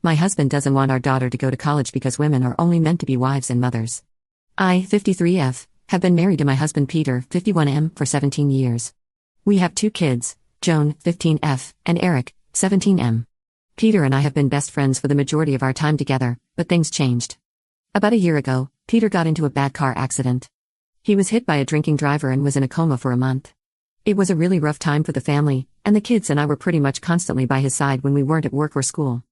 My husband doesn't want our daughter to go to college because women are only meant to be wives and mothers. I, 53F, have been married to my husband Peter, 51M, for 17 years. We have 2 kids, Joan, 15F, and Eric, 17M. Peter and I have been best friends for the majority of our time together, but things changed. About a year ago, Peter got into a bad car accident. He was hit by a drinking driver and was in a coma for a month. It was a really rough time for the family, and the kids and I were pretty much constantly by his side when we weren't at work or school.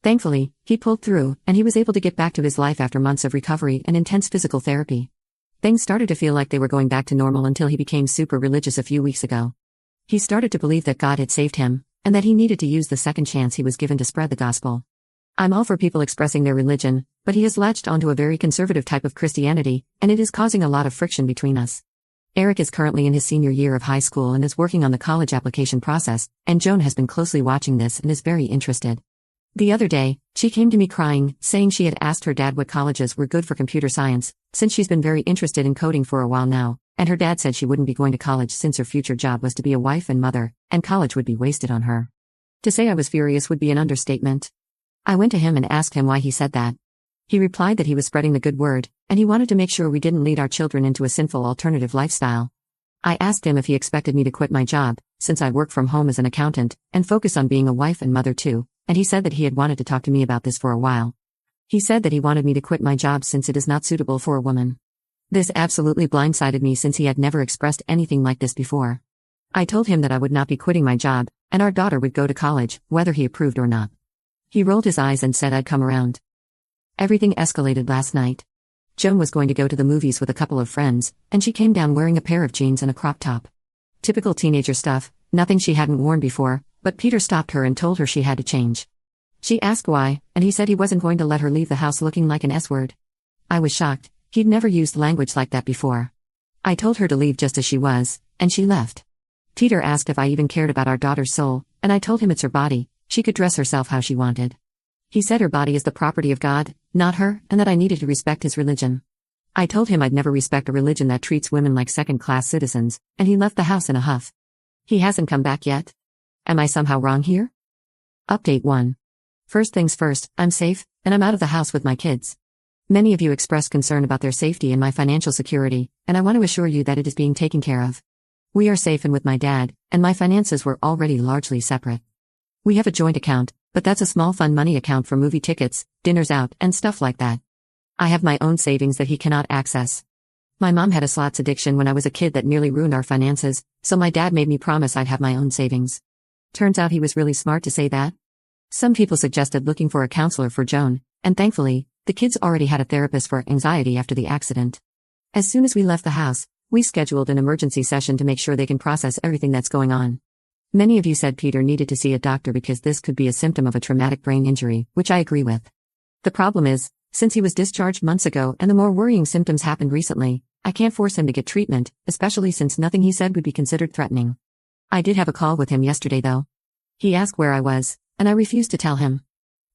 Thankfully, he pulled through, and he was able to get back to his life after months of recovery and intense physical therapy. Things started to feel like they were going back to normal until he became super religious a few weeks ago. He started to believe that God had saved him, and that he needed to use the second chance he was given to spread the gospel. I'm all for people expressing their religion, but he has latched onto a very conservative type of Christianity, and it is causing a lot of friction between us. Eric is currently in his senior year of high school and is working on the college application process, and Joan has been closely watching this and is very interested. The other day, she came to me crying, saying she had asked her dad what colleges were good for computer science, since she's been very interested in coding for a while now, and her dad said she wouldn't be going to college since her future job was to be a wife and mother, and college would be wasted on her. To say I was furious would be an understatement. I went to him and asked him why he said that. He replied that he was spreading the good word, and he wanted to make sure we didn't lead our children into a sinful alternative lifestyle. I asked him if he expected me to quit my job, since I work from home as an accountant, and focus on being a wife and mother too, and he said that he had wanted to talk to me about this for a while. He said that he wanted me to quit my job since it is not suitable for a woman. This absolutely blindsided me since he had never expressed anything like this before. I told him that I would not be quitting my job, and our daughter would go to college, whether he approved or not. He rolled his eyes and said I'd come around. Everything escalated last night. Joan was going to go to the movies with a couple of friends, and she came down wearing a pair of jeans and a crop top. Typical teenager stuff, nothing she hadn't worn before, but Peter stopped her and told her she had to change. She asked why, and he said he wasn't going to let her leave the house looking like an S-word. I was shocked, he'd never used language like that before. I told her to leave just as she was, and she left. Peter asked if I even cared about our daughter's soul, and I told him it's her body, she could dress herself how she wanted. He said her body is the property of God, not her, and that I needed to respect his religion. I told him I'd never respect a religion that treats women like second-class citizens, and he left the house in a huff. He hasn't come back yet? Am I somehow wrong here? Update 1. First things first, I'm safe, and I'm out of the house with my kids. Many of you expressed concern about their safety and my financial security, and I want to assure you that it is being taken care of. We are safe and with my dad, and my finances were already largely separate. We have a joint account, but that's a small fun money account for movie tickets, dinners out, and stuff like that. I have my own savings that he cannot access. My mom had a slots addiction when I was a kid that nearly ruined our finances, so my dad made me promise I'd have my own savings. Turns out he was really smart to say that. Some people suggested looking for a counselor for Joan, and thankfully, the kids already had a therapist for anxiety after the accident. As soon as we left the house, we scheduled an emergency session to make sure they can process everything that's going on. Many of you said Peter needed to see a doctor because this could be a symptom of a traumatic brain injury, which I agree with. The problem is, since he was discharged months ago and the more worrying symptoms happened recently, I can't force him to get treatment, especially since nothing he said would be considered threatening. I did have a call with him yesterday though. He asked where I was, and I refused to tell him.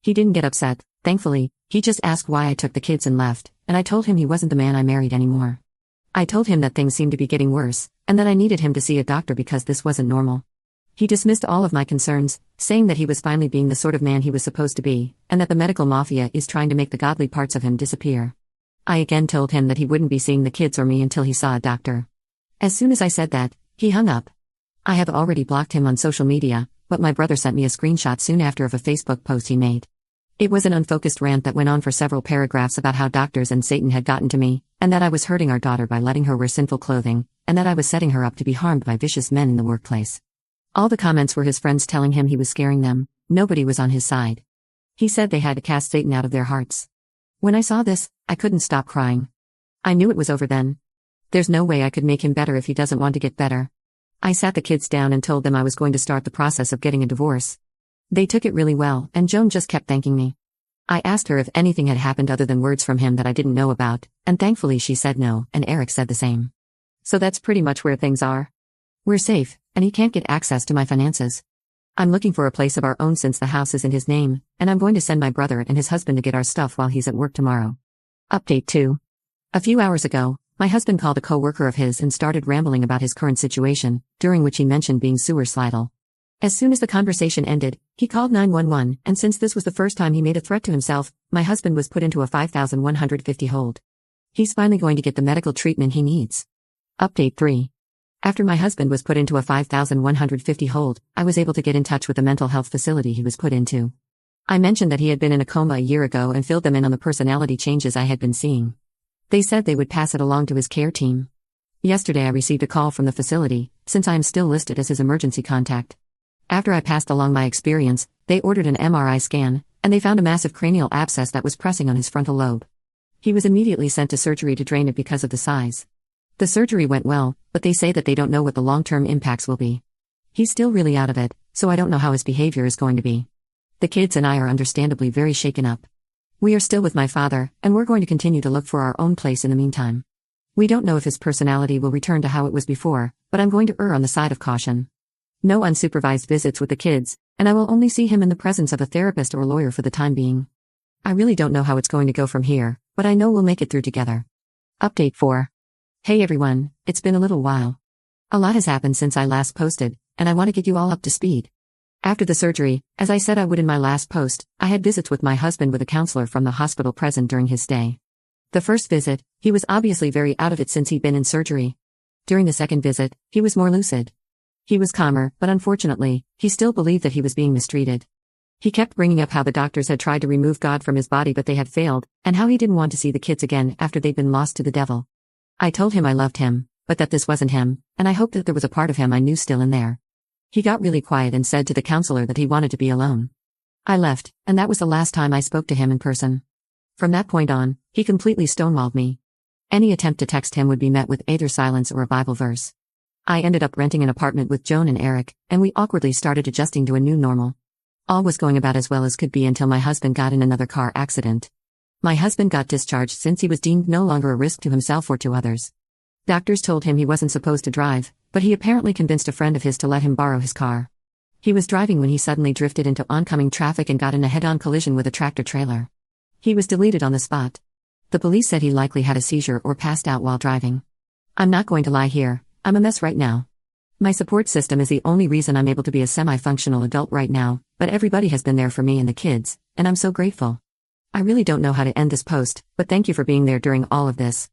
He didn't get upset, thankfully, he just asked why I took the kids and left, and I told him he wasn't the man I married anymore. I told him that things seemed to be getting worse, and that I needed him to see a doctor because this wasn't normal. He dismissed all of my concerns, saying that he was finally being the sort of man he was supposed to be, and that the medical mafia is trying to make the godly parts of him disappear. I again told him that he wouldn't be seeing the kids or me until he saw a doctor. As soon as I said that, he hung up. I have already blocked him on social media, but my brother sent me a screenshot soon after of a Facebook post he made. It was an unfocused rant that went on for several paragraphs about how doctors and Satan had gotten to me, and that I was hurting our daughter by letting her wear sinful clothing, and that I was setting her up to be harmed by vicious men in the workplace. All the comments were his friends telling him he was scaring them, nobody was on his side. He said they had to cast Satan out of their hearts. When I saw this, I couldn't stop crying. I knew it was over then. There's no way I could make him better if he doesn't want to get better. I sat the kids down and told them I was going to start the process of getting a divorce. They took it really well, and Joan just kept thanking me. I asked her if anything had happened other than words from him that I didn't know about, and thankfully she said no, and Eric said the same. So that's pretty much where things are. We're safe, and he can't get access to my finances. I'm looking for a place of our own since the house is in his name, and I'm going to send my brother and his husband to get our stuff while he's at work tomorrow. Update 2. A few hours ago, my husband called a co-worker of his and started rambling about his current situation, during which he mentioned being suicidal. As soon as the conversation ended, he called 911, and since this was the first time he made a threat to himself, my husband was put into a 5,150 hold. He's finally going to get the medical treatment he needs. Update 3. After my husband was put into a 5,150 hold, I was able to get in touch with the mental health facility he was put into. I mentioned that he had been in a coma a year ago and filled them in on the personality changes I had been seeing. They said they would pass it along to his care team. Yesterday I received a call from the facility, since I am still listed as his emergency contact. After I passed along my experience, they ordered an MRI scan, and they found a massive cranial abscess that was pressing on his frontal lobe. He was immediately sent to surgery to drain it because of the size. The surgery went well, but they say that they don't know what the long-term impacts will be. He's still really out of it, so I don't know how his behavior is going to be. The kids and I are understandably very shaken up. We are still with my father, and we're going to continue to look for our own place in the meantime. We don't know if his personality will return to how it was before, but I'm going to err on the side of caution. No unsupervised visits with the kids, and I will only see him in the presence of a therapist or lawyer for the time being. I really don't know how it's going to go from here, but I know we'll make it through together. Update 4. Hey everyone, it's been a little while. A lot has happened since I last posted, and I want to get you all up to speed. After the surgery, as I said I would in my last post, I had visits with my husband with a counselor from the hospital present during his stay. The first visit, he was obviously very out of it since he'd been in surgery. During the second visit, he was more lucid. He was calmer, but unfortunately, he still believed that he was being mistreated. He kept bringing up how the doctors had tried to remove God from his body but they had failed, and how he didn't want to see the kids again after they'd been lost to the devil. I told him I loved him, but that this wasn't him, and I hoped that there was a part of him I knew still in there. He got really quiet and said to the counselor that he wanted to be alone. I left, and that was the last time I spoke to him in person. From that point on, he completely stonewalled me. Any attempt to text him would be met with either silence or a Bible verse. I ended up renting an apartment with Joan and Eric, and we awkwardly started adjusting to a new normal. All was going about as well as could be until my husband got in another car accident. My husband got discharged since he was deemed no longer a risk to himself or to others. Doctors told him he wasn't supposed to drive, but he apparently convinced a friend of his to let him borrow his car. He was driving when he suddenly drifted into oncoming traffic and got in a head-on collision with a tractor-trailer. He was deleted on the spot. The police said he likely had a seizure or passed out while driving. I'm not going to lie here, I'm a mess right now. My support system is the only reason I'm able to be a semi-functional adult right now, but everybody has been there for me and the kids, and I'm so grateful. I really don't know how to end this post, but thank you for being there during all of this.